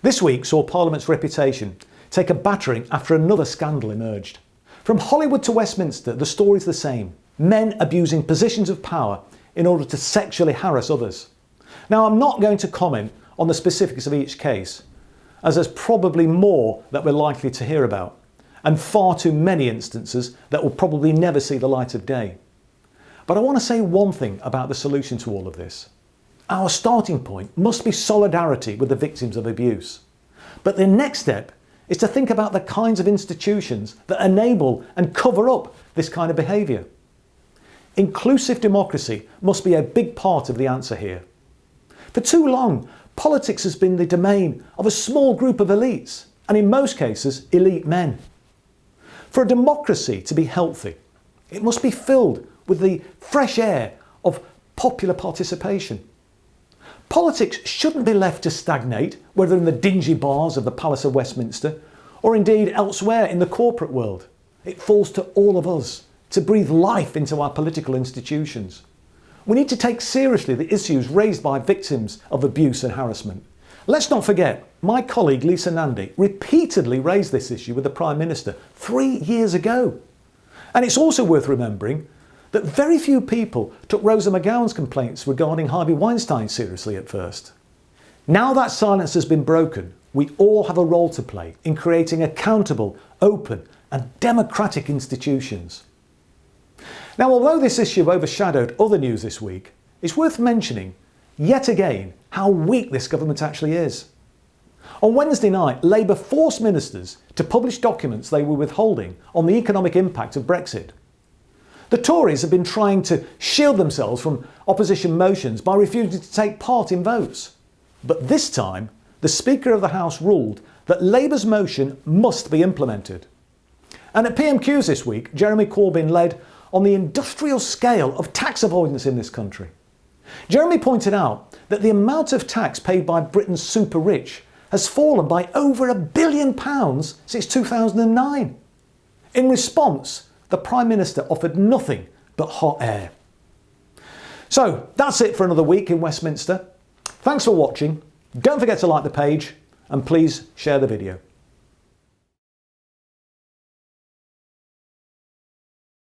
This week saw Parliament's reputation take a battering after another scandal emerged. From Hollywood to Westminster, the story's the same. Men abusing positions of power in order to sexually harass others. Now, I'm not going to comment on the specifics of each case, as there's probably more that we're likely to hear about, and far too many instances that will probably never see the light of day. But I want to say one thing about the solution to all of this. Our starting point must be solidarity with the victims of abuse. But the next step is to think about the kinds of institutions that enable and cover up this kind of behaviour. Inclusive democracy must be a big part of the answer here. For too long, politics has been the domain of a small group of elites, and in most cases, elite men. For a democracy to be healthy, it must be filled with the fresh air of popular participation. Politics shouldn't be left to stagnate, whether in the dingy bars of the Palace of Westminster or indeed elsewhere in the corporate world. It falls to all of us to breathe life into our political institutions. We need to take seriously the issues raised by victims of abuse and harassment. Let's not forget, my colleague Lisa Nandy repeatedly raised this issue with the Prime Minister 3 years ago. And it's also worth remembering that very few people took Rosa McGowan's complaints regarding Harvey Weinstein seriously at first. Now that silence has been broken, we all have a role to play in creating accountable, open and democratic institutions. Now, although this issue overshadowed other news this week, it's worth mentioning, yet again, how weak this government actually is. On Wednesday night, Labour forced ministers to publish documents they were withholding on the economic impact of Brexit. The Tories have been trying to shield themselves from opposition motions by refusing to take part in votes. But this time, the Speaker of the House ruled that Labour's motion must be implemented. And at PMQs this week, Jeremy Corbyn led on the industrial scale of tax avoidance in this country. Jeremy pointed out that the amount of tax paid by Britain's super rich has fallen by over £1 billion since 2009. In response, the Prime Minister offered nothing but hot air. So that's it for another week in Westminster. Thanks for watching. Don't forget to like the page and please share the video.